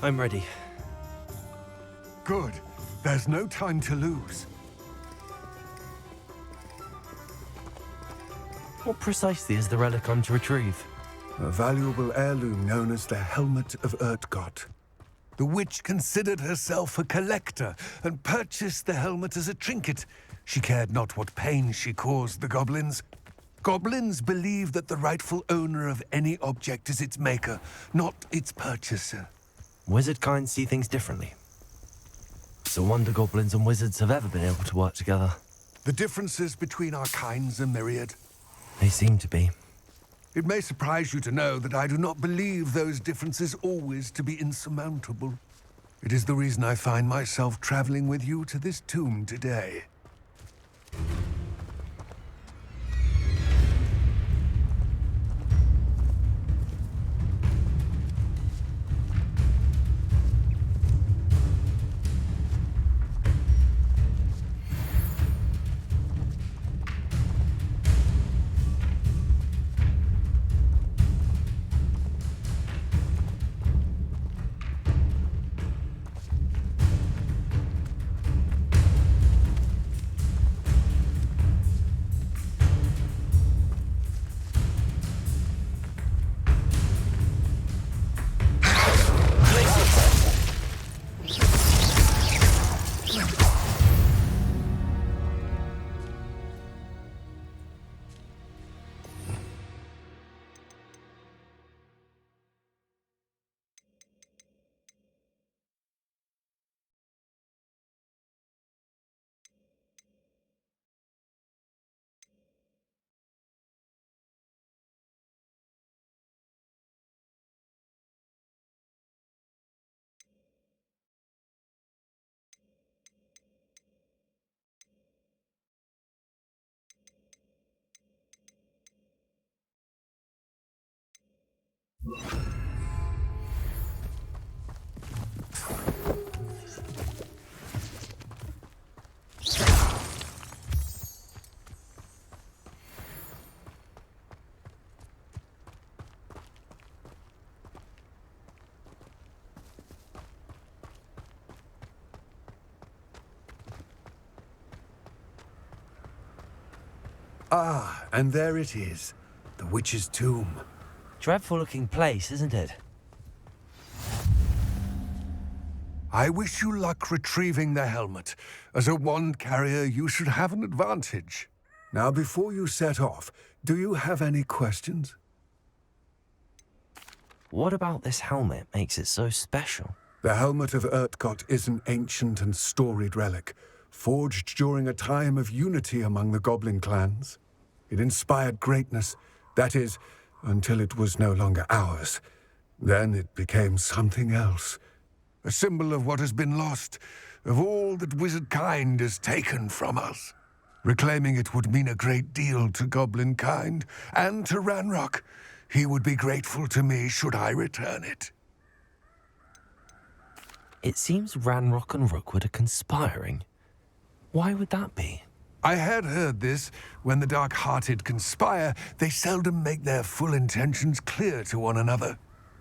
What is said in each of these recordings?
I'm ready. Good. There's no time to lose. What precisely is the relic I'm to retrieve? A valuable heirloom known as the Helmet of Urtkot. The witch considered herself a collector and purchased the helmet as a trinket. She cared not what pain she caused the goblins. Goblins believe that the rightful owner of any object is its maker, not its purchaser. Wizard kind see things differently. It's a wonder goblins and wizards have ever been able to work together. The differences between our kinds are myriad. They seem to be. It may surprise you to know that I do not believe those differences always to be insurmountable. It is the reason I find myself traveling with you to this tomb today. Ah, and there it is, the witch's tomb. Dreadful looking place, isn't it? I wish you luck retrieving the helmet. As a wand carrier, you should have an advantage. Now, before you set off, do you have any questions? What about this helmet makes it so special? The Helmet of Urtkot is an ancient and storied relic, forged during a time of unity among the goblin clans. It inspired greatness, that is, until it was no longer ours. Then it became something else. A symbol of what has been lost, of all that wizard kind has taken from us. Reclaiming it would mean a great deal to goblin kind, and to Ranrock. He would be grateful to me should I return it. It seems Ranrock and Rookwood are conspiring. Why would that be? I had heard this. When the dark-hearted conspire, they seldom make their full intentions clear to one another.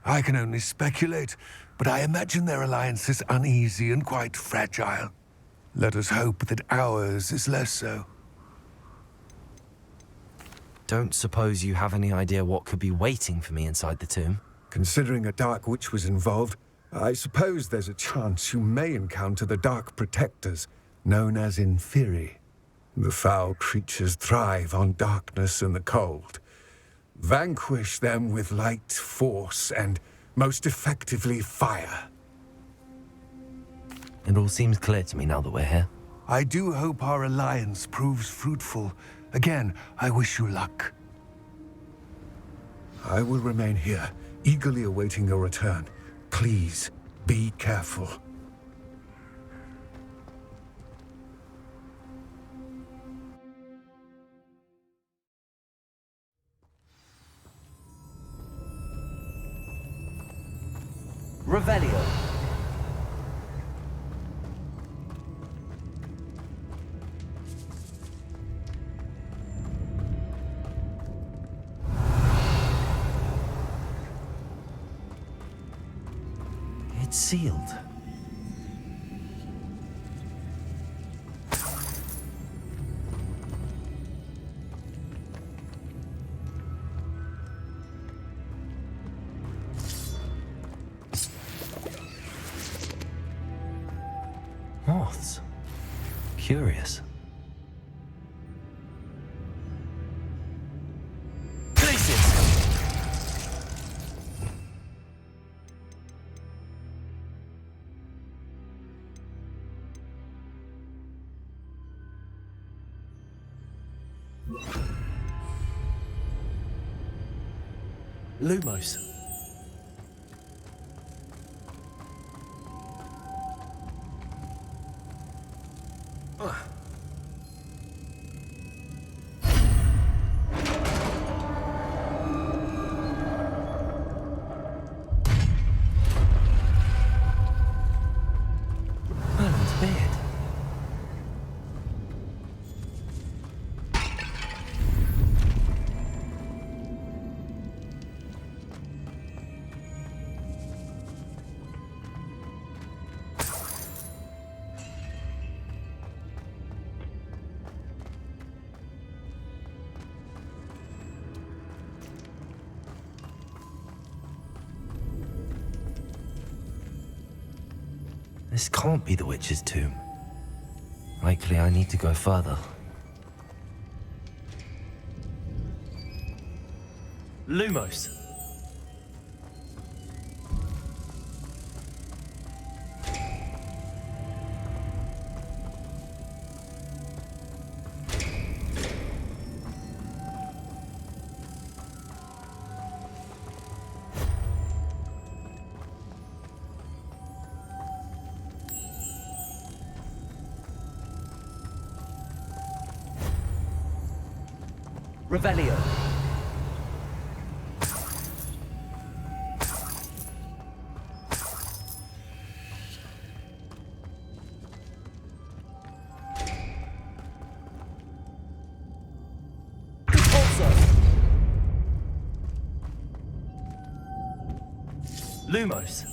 I can only speculate, but I imagine their alliance is uneasy and quite fragile. Let us hope that ours is less so. Don't suppose you have any idea what could be waiting for me inside the tomb? Considering a dark witch was involved, I suppose there's a chance you may encounter the Dark Protectors, known as Inferi. The foul creatures thrive on darkness and the cold. Vanquish them with light, force, and most effectively fire. It all seems clear to me now that we're here. I do hope our alliance proves fruitful. Again, I wish you luck. I will remain here, eagerly awaiting your return. Please, be careful. Revelio. It's sealed. Moths. Curious. Lumos. Merlin's beard. This can't be the witch's tomb. Likely I need to go further. Lumos. Revelio. Lumos.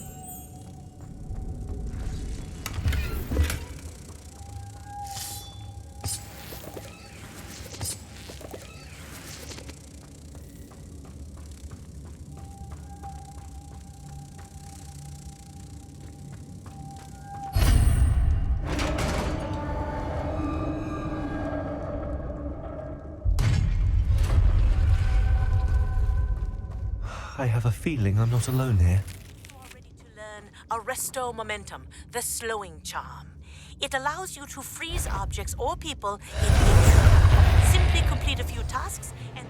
I have a feeling I'm not alone here. You are ready to learn Arresto Momentum, the slowing charm. It allows you to freeze objects or people in instant. Simply complete a few tasks and...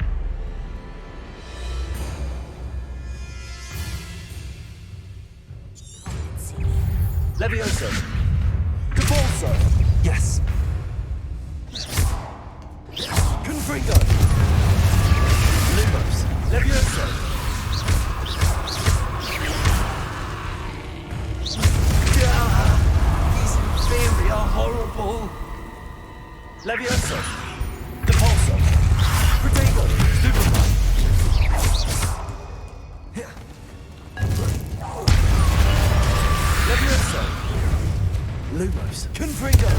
Levioso. Capulso. Yes. Confringo. Lumos. Levioso. These inferi are horrible. Levioso. Capulso. Protego. Stupefy. Levioso. Lumos. Confringo.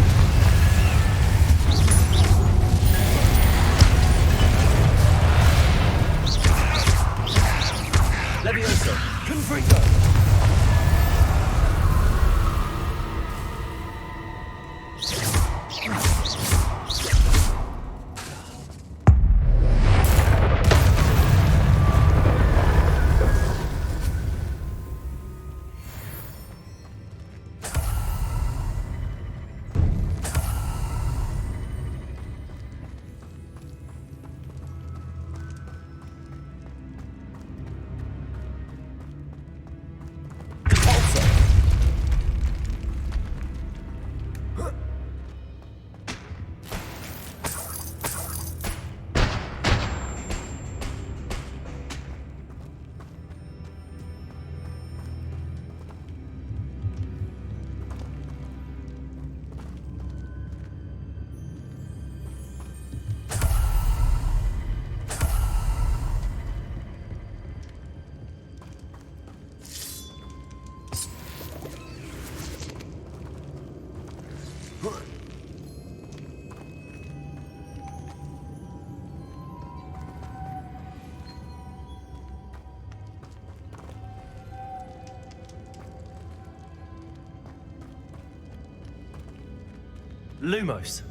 Lumos.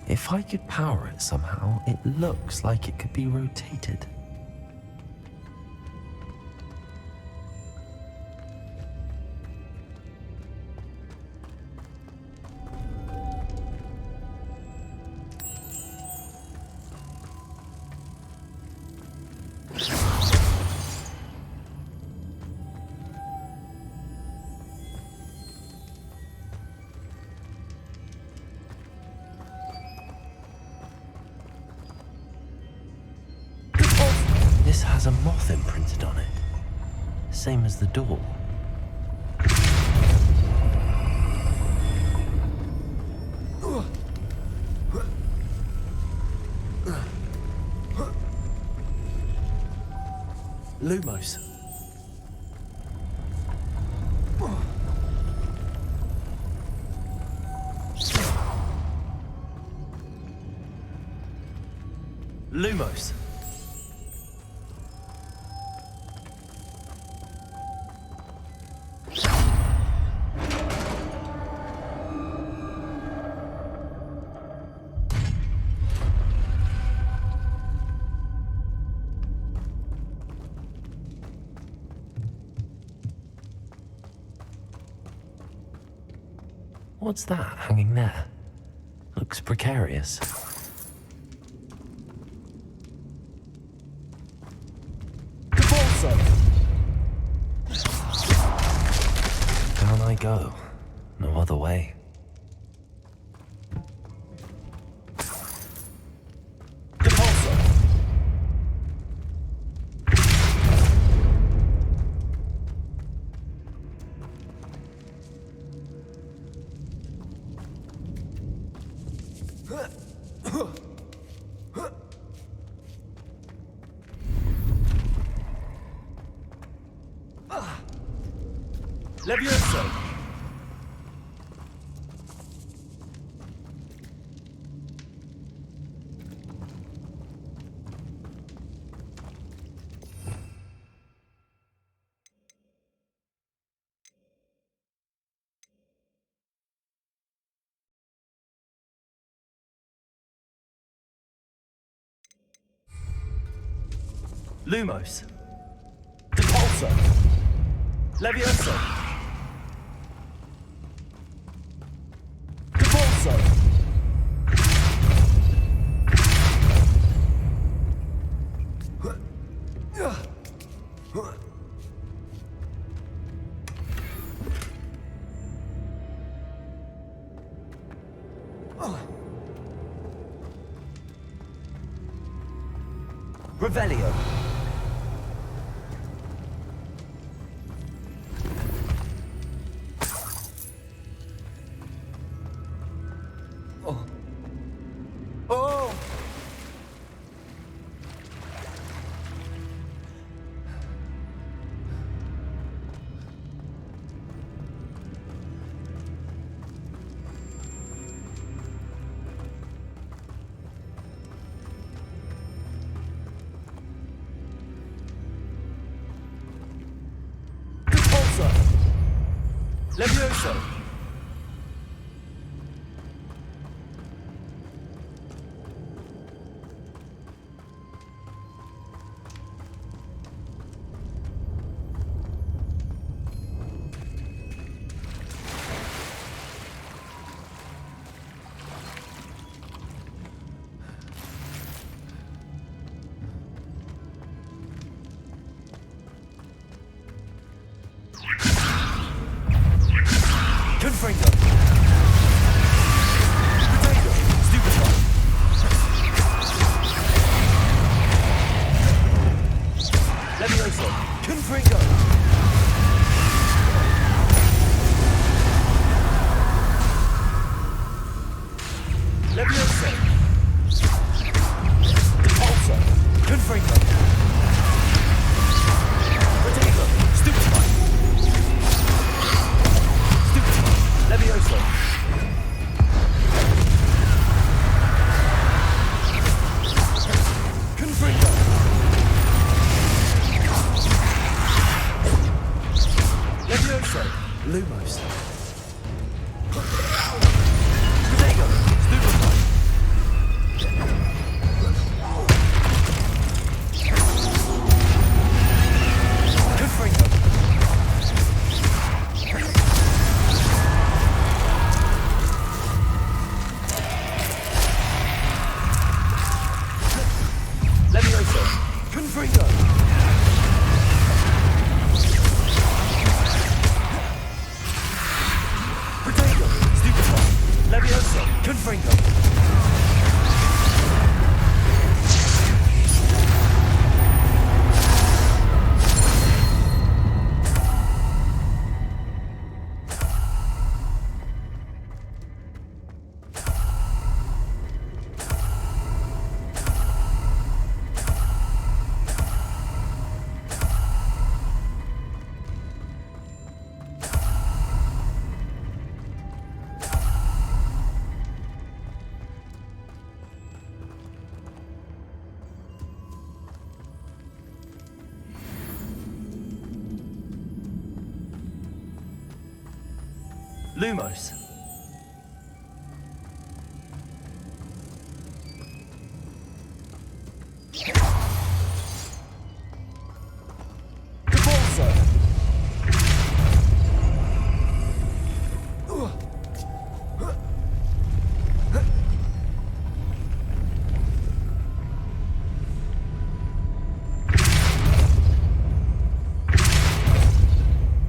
If I could power it somehow, it looks like it could be rotated. This has a moth imprinted on it. Same as the door. Lumos. Lumos. What's that hanging there? Looks precarious. Down I go. No other way. Levioso! Lumos. Repulsor! Levioso! Repulsor! Revelio. Oh! Repulsor! Levioso! Confringo. Potato. Stupefy. Levioso. Confringo. Levioso. Repulsor. Confringo. Potato. Stupefy. Levioso. Confringo. Levioso. Lumos. Lumos. Depulso.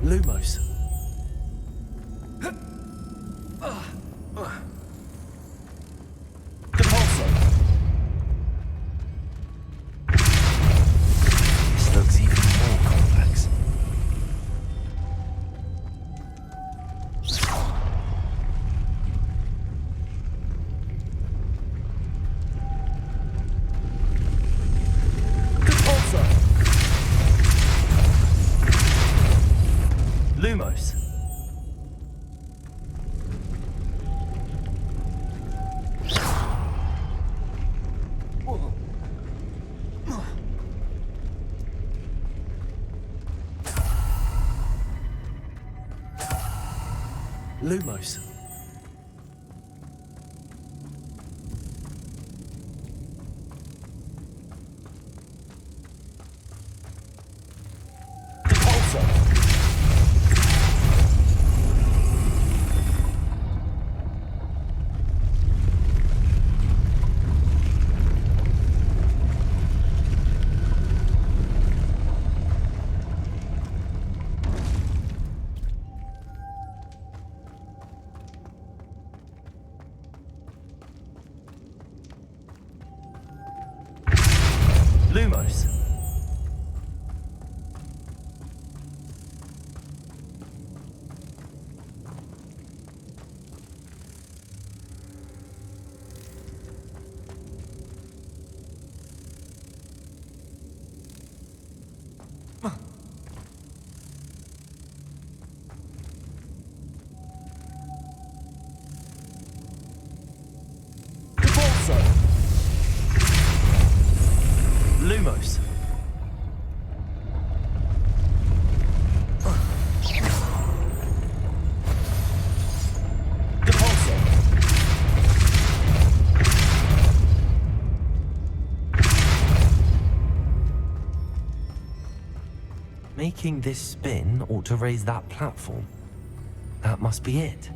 Lumos. Depulso. This looks even more complex. Depulso. Lumos. Lumos. Depulso. Lumos. Depulso. Lumos. Depulso. Making this spin ought to raise that platform. That must be it.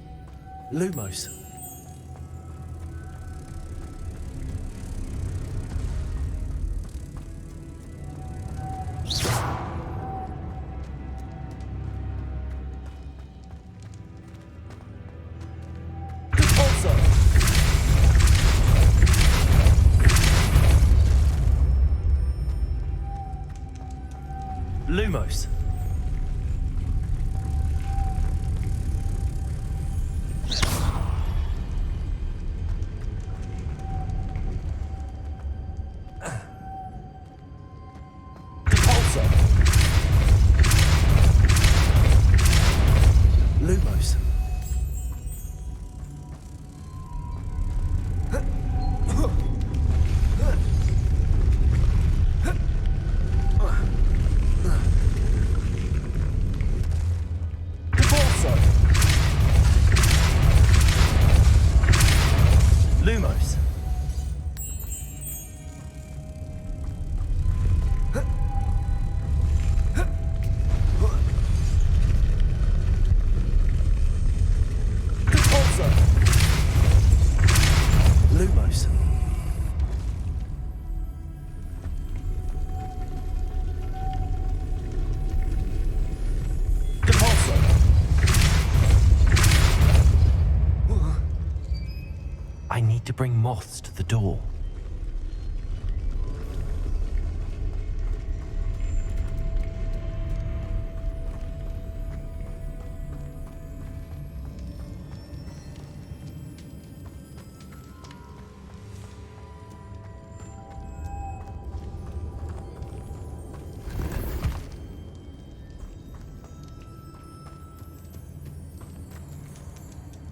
Lumos. Depulso. Lumos. Depulso. Lumos. Depulso. Lumos. Depulso. Lumos. Depulso. I need to bring moths to the door.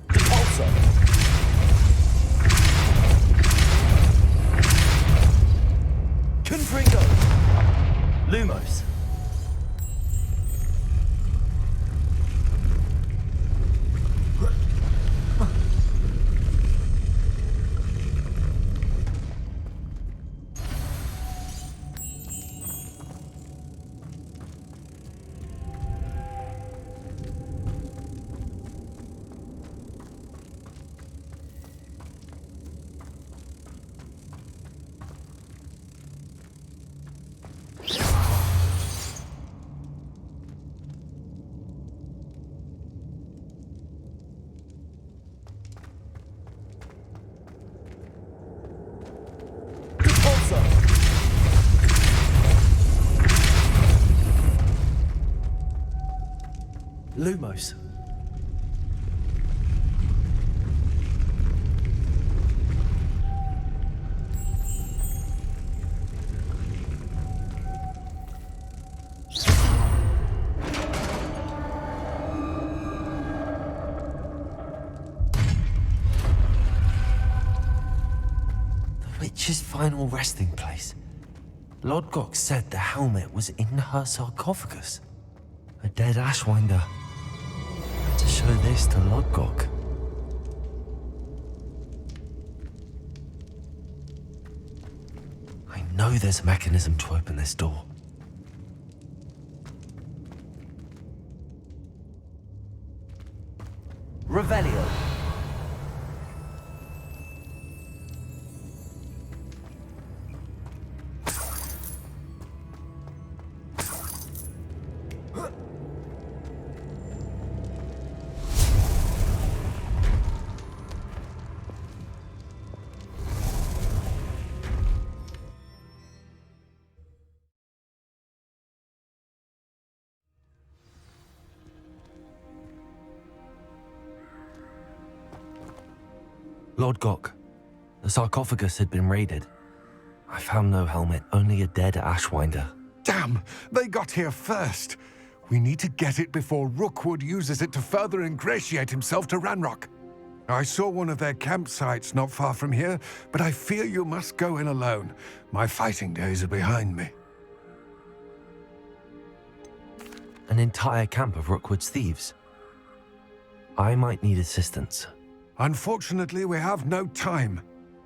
Depulso. Lumos. The witch's final resting place. Lodgok said the helmet was in her sarcophagus. A dead Ashwinder. To show this to Lodgok. I know there's a mechanism to open this door. Revelio. Lodgok, the sarcophagus had been raided. I found no helmet, only a dead Ashwinder. Damn! They got here first. We need to get it before Rookwood uses it to further ingratiate himself to Ranrock. I saw one of their campsites not far from here, but I fear you must go in alone. My fighting days are behind me. An entire camp of Rookwood's thieves. I might need assistance. Unfortunately, we have no time.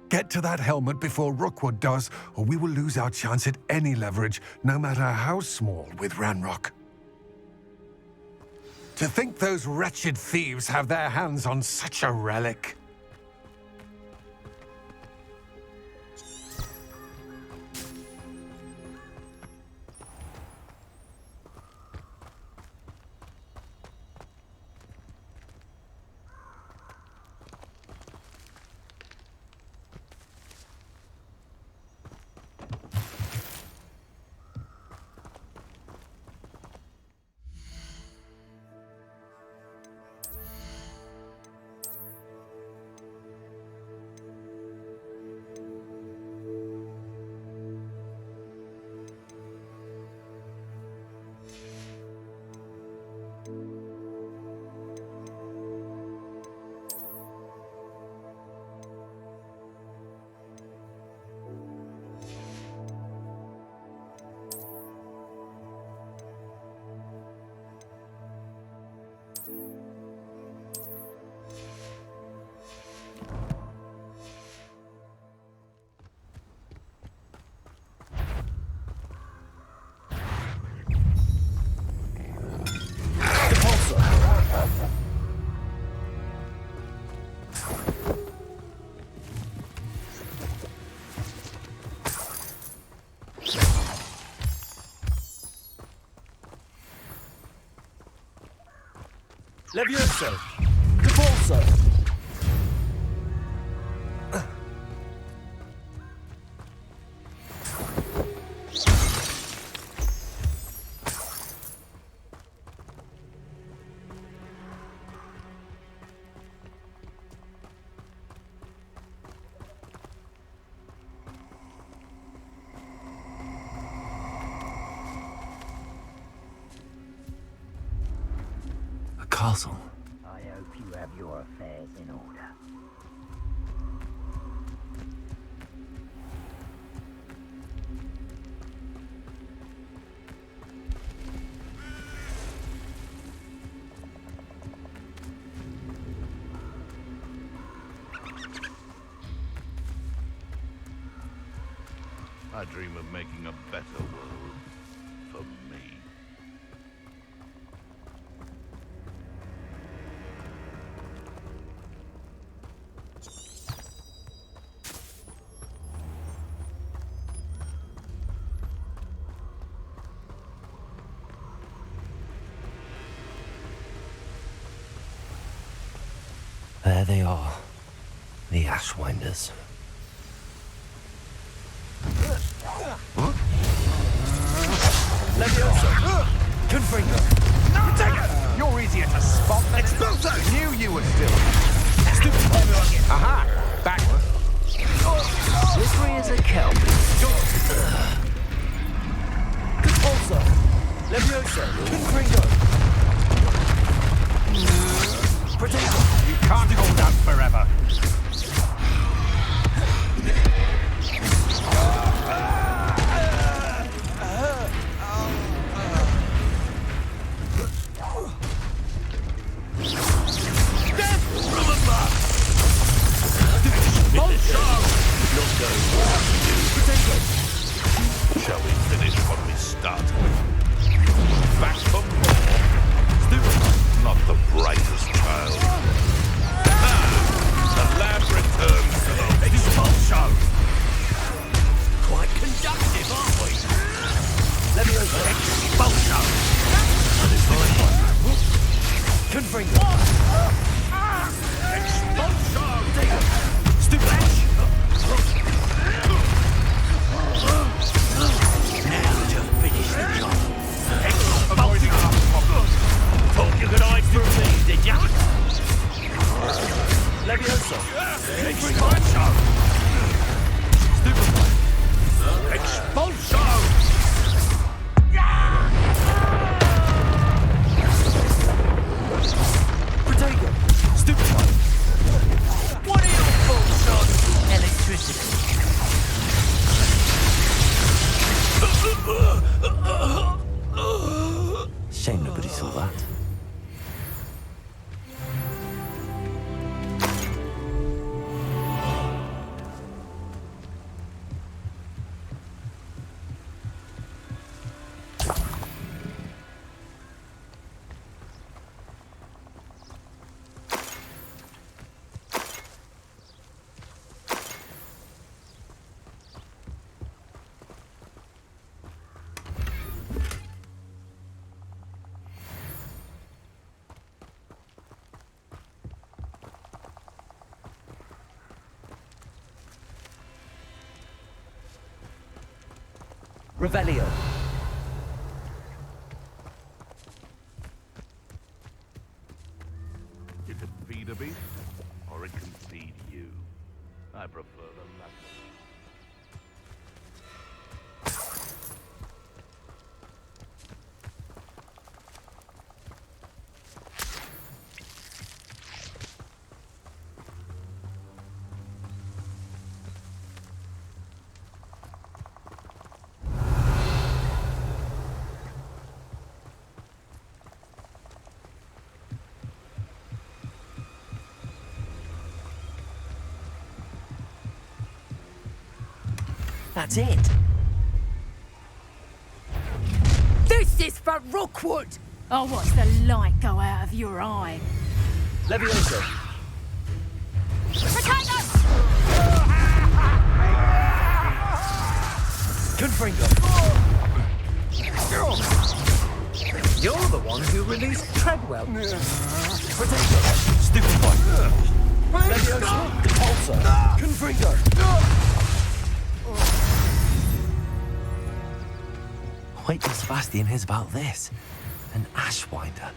Get to that helmet before Rookwood does, or we will lose our chance at any leverage, no matter how small, with Ranrock. To think those wretched thieves have their hands on such a relic. Levioso! Depulso! Castle. I hope you have your affairs in order. I dream of making a better world for me. There they are, the Ashwinders. Levioso! Confringo! Take it! You're easier to Knew you were still. Aha! Backward. Slippery as a kelp. Also, Levioso, Confringo. Potato. You can't hold out forever. Shall we finish what we started? Back for more. Not the brightest child. The lab returns to the expulsion. Quite conductive, aren't we? Levioso, expulsion. Confringo. Expulsion. Stupid. Now to finish the job. Expulsion. Thought you could hide from me, did ya? Levioso. Expulsion. Stupefy. Expulsion. Protego. Stupefy. What are your faults, son? Electricity. Shame nobody saw that. Revelio. Did it feed a beast, or it can feed you? I prefer the latter. That's it. This is for Rookwood! I'll watch the light go out of your eye. Levioso. Protect us! Confringo. You're the one who released Treadwell. Potato. Stupefy. Levioso. Pulsar. Confringo. Wait till Sebastian hears about this. An Ashwinder.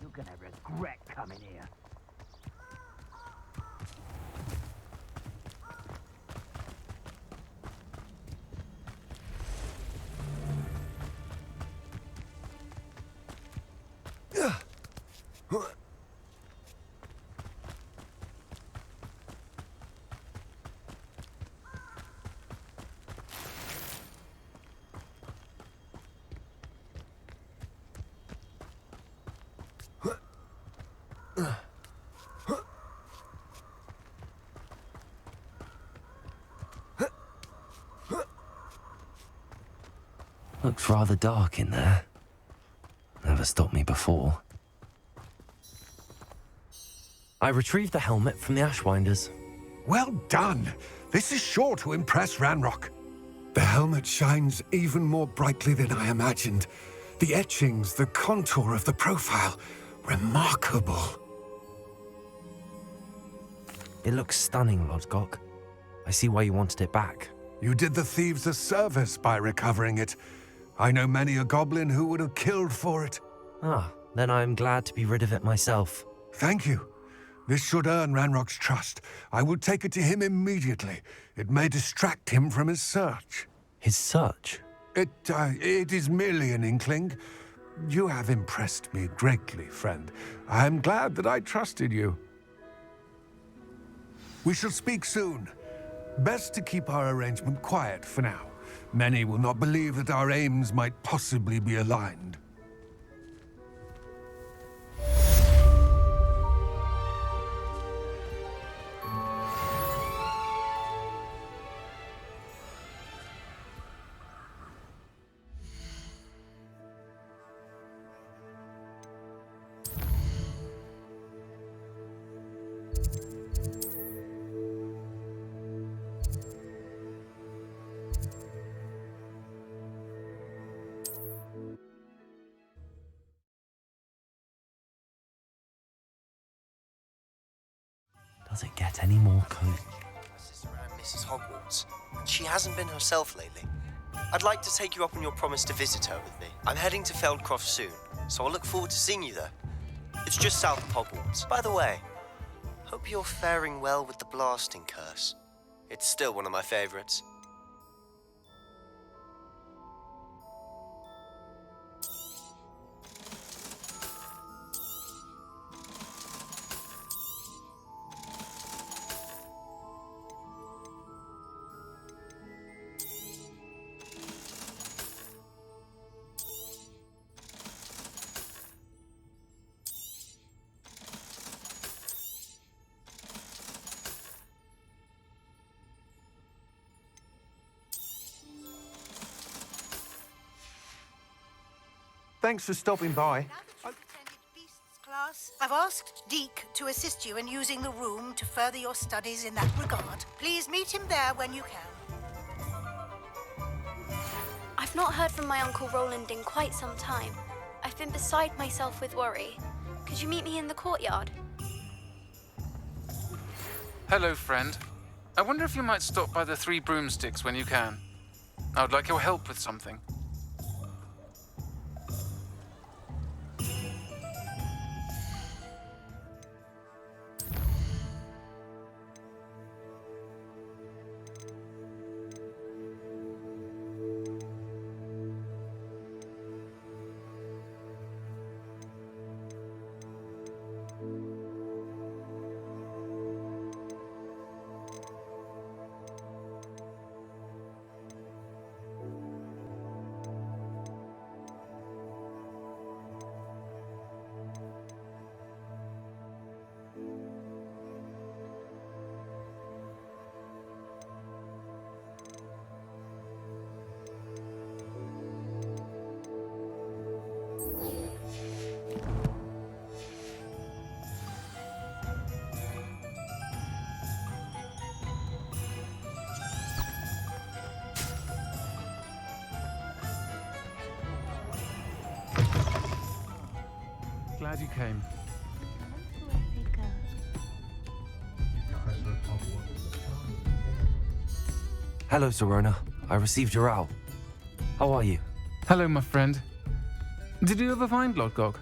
You're gonna regret coming here. Looks rather dark in there. Never stopped me before. I retrieved the helmet from the Ashwinders. Well done. This is sure to impress Ranrock. The helmet shines even more brightly than I imagined. The etchings, the contour of the profile, remarkable. It looks stunning, Lodgok. I see why you wanted it back. You did the thieves a service by recovering it. I know many a goblin who would have killed for it. Ah, then I'm glad to be rid of it myself. Thank you. This should earn Ranrock's trust. I will take it to him immediately. It may distract him from his search. His search? It is merely an inkling. You have impressed me greatly, friend. I am glad that I trusted you. We shall speak soon. Best to keep our arrangement quiet for now. Many will not believe that our aims might possibly be aligned. Does it get any more cozy? My sister Anne misses Hogwarts. She hasn't been herself lately. I'd like to take you up on your promise to visit her with me. I'm heading to Feldcroft soon, so I'll look forward to seeing you there. It's just south of Hogwarts. By the way, hope you're faring well with the blasting curse. It's still one of my favorites. Thanks for stopping by. Now that you've attended Beasts class, I've asked Deke to assist you in using the room to further your studies in that regard. Please meet him there when you can. I've not heard from my Uncle Roland in quite some time. I've been beside myself with worry. Could you meet me in the courtyard? Hello, friend. I wonder if you might stop by the Three Broomsticks when you can. I would like your help with something. Glad you came. Hello, Serona. I received your owl. How are you? Hello, my friend. Did you ever find Lodgok?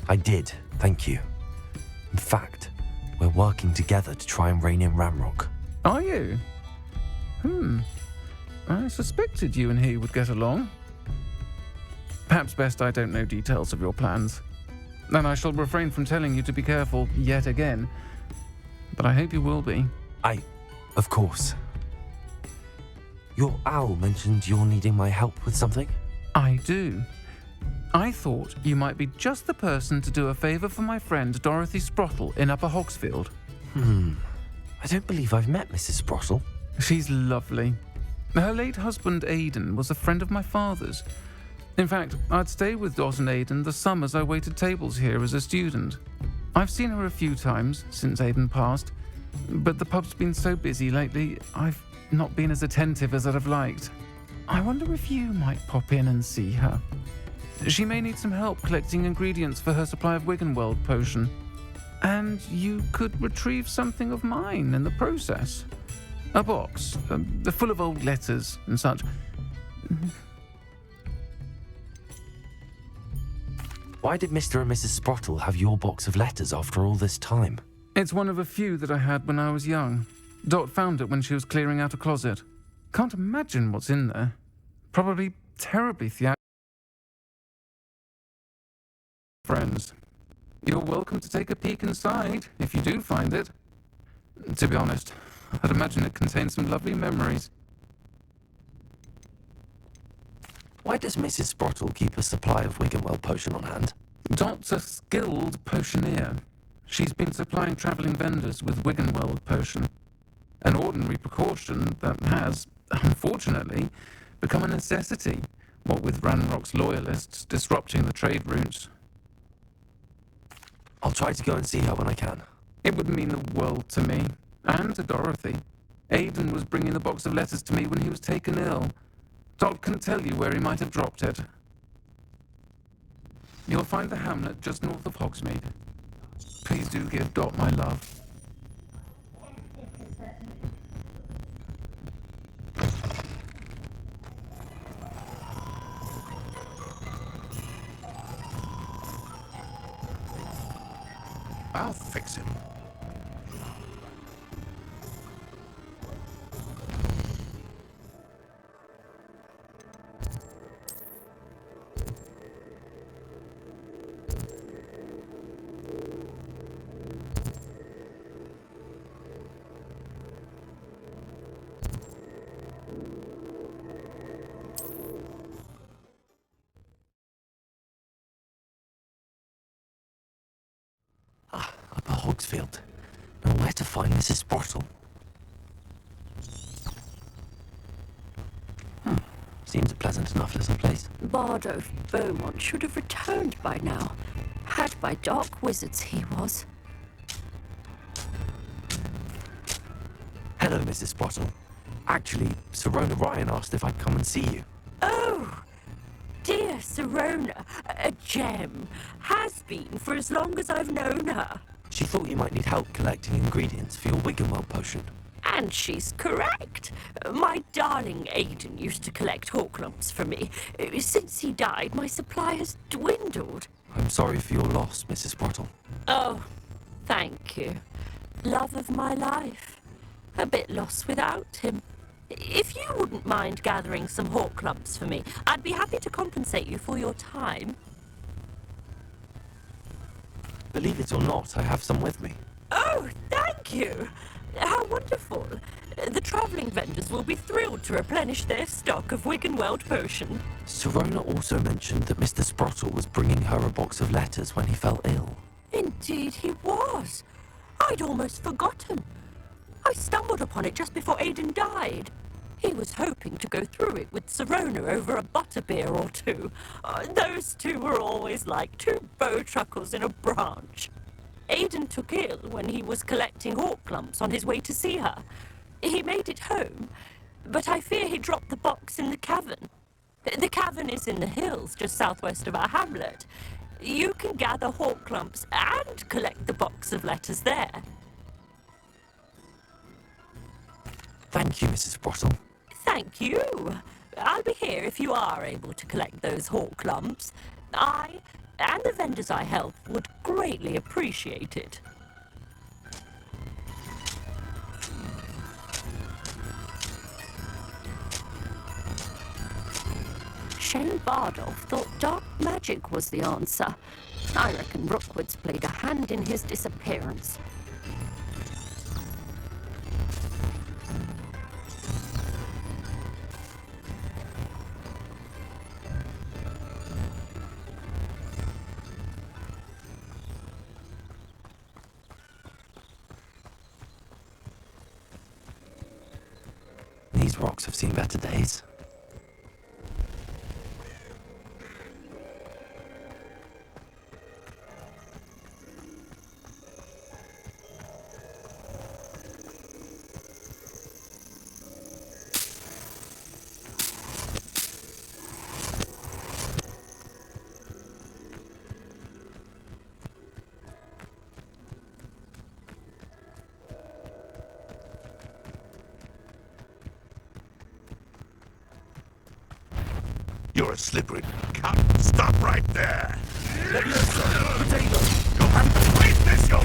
I did, thank you. In fact, we're working together to try and rein in Ranrock. Are you? I suspected you and he would get along. Perhaps best I don't know details of your plans. Then I shall refrain from telling you to be careful yet again. But I hope you will be. Of course. Your owl mentioned you're needing my help with something? I do. I thought you might be just the person to do a favour for my friend Dorothy Sprottle in Upper Hogsfield. I don't believe I've met Mrs. Sprottle. She's lovely. Her late husband, Aidan, was a friend of my father's. In fact, I'd stay with Dot and Aidan the summers I waited tables here as a student. I've seen her a few times since Aidan passed, but the pub's been so busy lately, I've not been as attentive as I'd have liked. I wonder if you might pop in and see her. She may need some help collecting ingredients for her supply of Wiggenweld potion. And you could retrieve something of mine in the process. A box, full of old letters and such. Why did Mr. and Mrs. Sprottle have your box of letters after all this time? It's one of a few that I had when I was young. Dot found it when she was clearing out a closet. Can't imagine what's in there. Probably terribly theatrical. Friends, you're welcome to take a peek inside if you do find it. To be honest, I'd imagine it contains some lovely memories. Why does Mrs. Sprottle keep a supply of Wiggenweld potion on hand? Dot's a skilled potioneer. She's been supplying travelling vendors with Wiggenweld potion. An ordinary precaution that has, unfortunately, become a necessity, what with Ranrock's loyalists disrupting the trade routes. I'll try to go and see her when I can. It would mean the world to me, and to Dorothy. Aidan was bringing the box of letters to me when he was taken ill. Dot can tell you where he might have dropped it. You'll find the hamlet just north of Hogsmeade. Please do give Dot my love. I'll fix him. Upper Hogsfield. Now where to find Mrs. Sprottle? Seems a pleasant enough little place. Bardo Beaumont should have returned by now. Had by dark wizards he was. Hello, Mrs. Sprottle. Actually, Serona Ryan asked if I'd come and see you. Oh, dear Serona, a gem. Has been for as long as I've known her. She thought you might need help collecting ingredients for your Wiggenweld potion. And she's correct. My darling Aidan used to collect Horklumps for me. Since he died, my supply has dwindled. I'm sorry for your loss, Mrs. Sprottle. Oh, thank you. Love of my life. A bit lost without him. If you wouldn't mind gathering some Horklumps for me, I'd be happy to compensate you for your time. Believe it or not, I have some with me. Oh, thank you. How wonderful. The travelling vendors will be thrilled to replenish their stock of Wiggenweld potion. Serona also mentioned that Mr. Sprottle was bringing her a box of letters when he fell ill. Indeed he was. I'd almost forgotten. I stumbled upon it just before Aidan died. He was hoping to go through it with Serona over a butterbeer or two. Those two were always like two bowtruckles in a branch. Aidan took ill when he was collecting Horklumps on his way to see her. He made it home, but I fear he dropped the box in the cavern. The cavern is in the hills just southwest of our hamlet. You can gather Horklumps and collect the box of letters there. Thank you, Mrs. Sprottle. Thank you. I'll be here if you are able to collect those Horklumps. I and the vendors I help would greatly appreciate it. Shane Bardolph thought dark magic was the answer. I reckon Rookwood's played a hand in his disappearance. These Those rocks have seen better days. You're a slippery cunt. Stop right there. You'll have to face this, you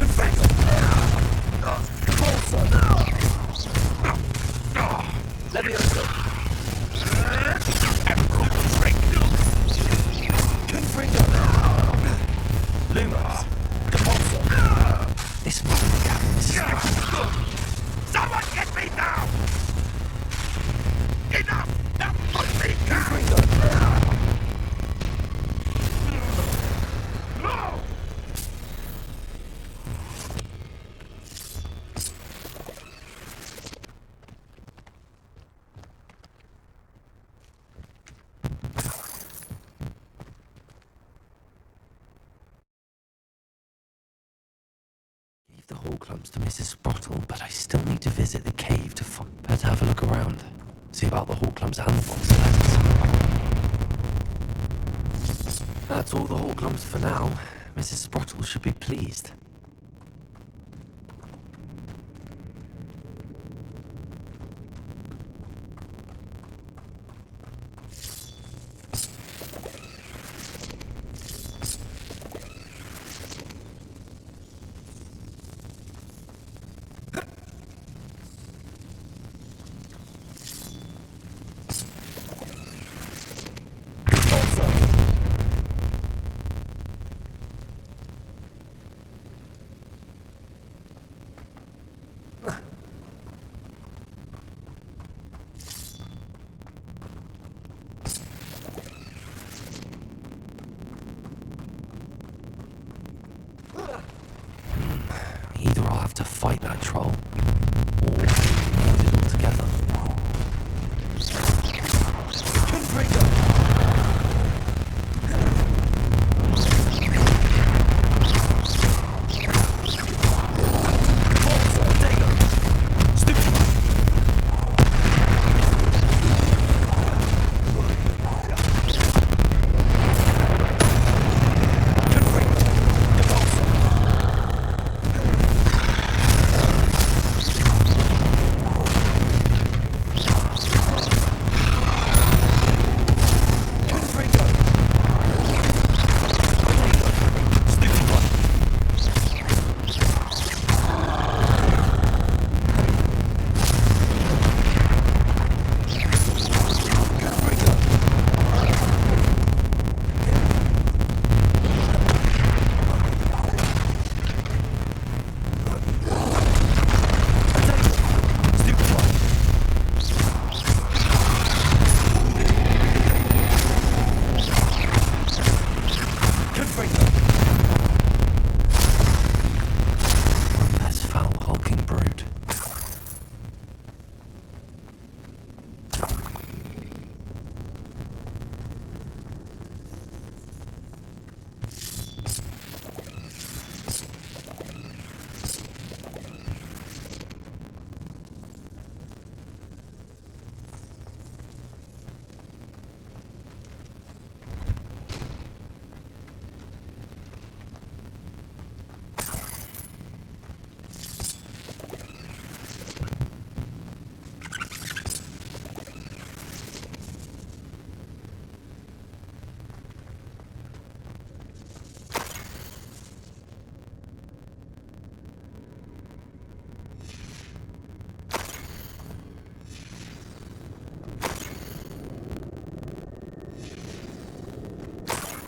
This must be the cabin, Someone get me down! Enough! Now put me down! No! Gave the whole clumps to Mrs. Sprottle, but I still need to visit the cave to better have a look around. See about the whole clumps and the box of letters. That's all the whole clumps for now. Mrs. Sprottle should be pleased. Either I'll have to fight that troll, or leave it all together.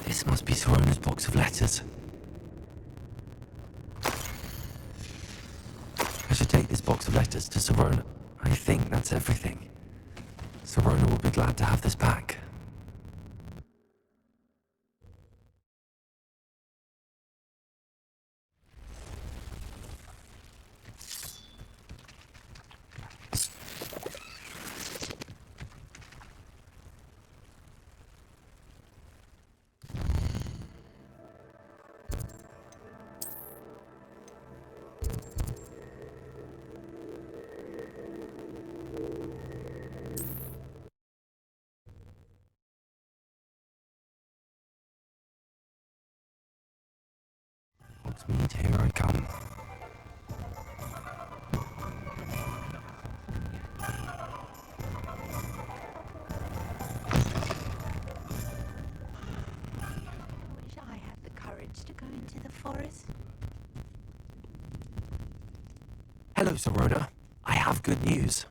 This must be Sorona's box of letters. I should take this box of letters to Sorona. I think that's everything. Sorona will be glad to have this back. Godspeed, here I come. Wish I had the courage to go into the forest. Hello, Sorona. I have good news.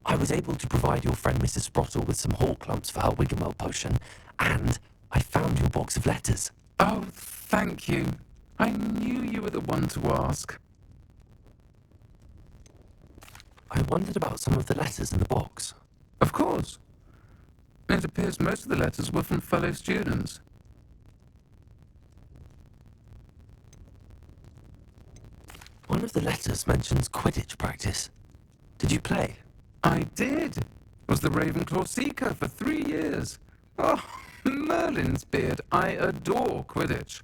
I was able to provide your friend Mrs. Sprottle with some hawk lumps for her Wiggamel potion, and I found your box of letters. Oh, thank you. I knew you were the one to ask. I wondered about some of the letters in the box. Of course. It appears most of the letters were from fellow students. One of the letters mentions Quidditch practice. Did you play? I did. Was the Ravenclaw Seeker for 3 years. Oh, Merlin's beard. I adore Quidditch.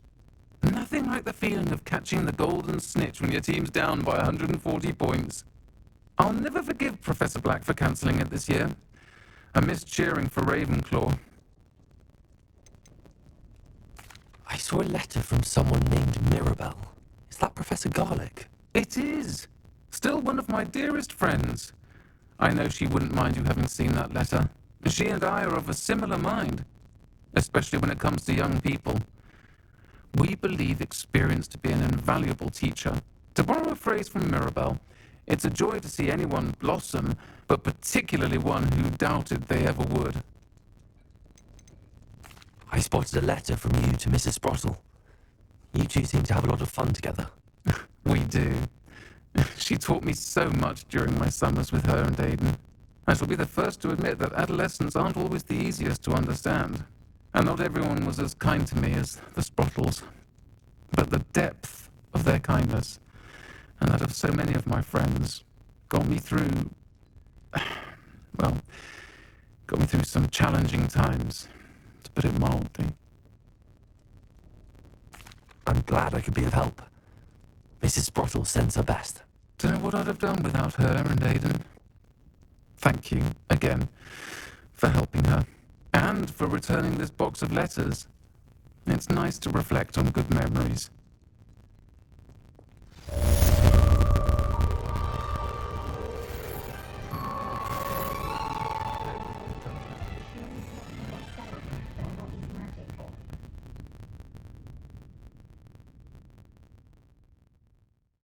Nothing like the feeling of catching the golden snitch when your team's down by 140 points. I'll never forgive Professor Black for cancelling it this year. I missed cheering for Ravenclaw. I saw a letter from someone named Mirabelle. Is that Professor Garlick? It is. Still one of my dearest friends. I know she wouldn't mind you having seen that letter. She and I are of a similar mind, especially when it comes to young people. We believe experience to be an invaluable teacher. To borrow a phrase from Mirabelle, it's a joy to see anyone blossom, but particularly one who doubted they ever would. I spotted a letter from you to Mrs. Sprottle. You two seem to have a lot of fun together. We do. She taught me so much during my summers with her and Aiden. I shall be the first to admit that adolescents aren't always the easiest to understand. And not everyone was as kind to me as the Sprottles. But the depth of their kindness, and that of so many of my friends, got me through some challenging times, to put it mildly. I'm glad I could be of help. Mrs. Sprottle sends her best. Don't know what I'd have done without her and Aiden. Thank you, again, for helping her, and for returning this box of letters. It's nice to reflect on good memories.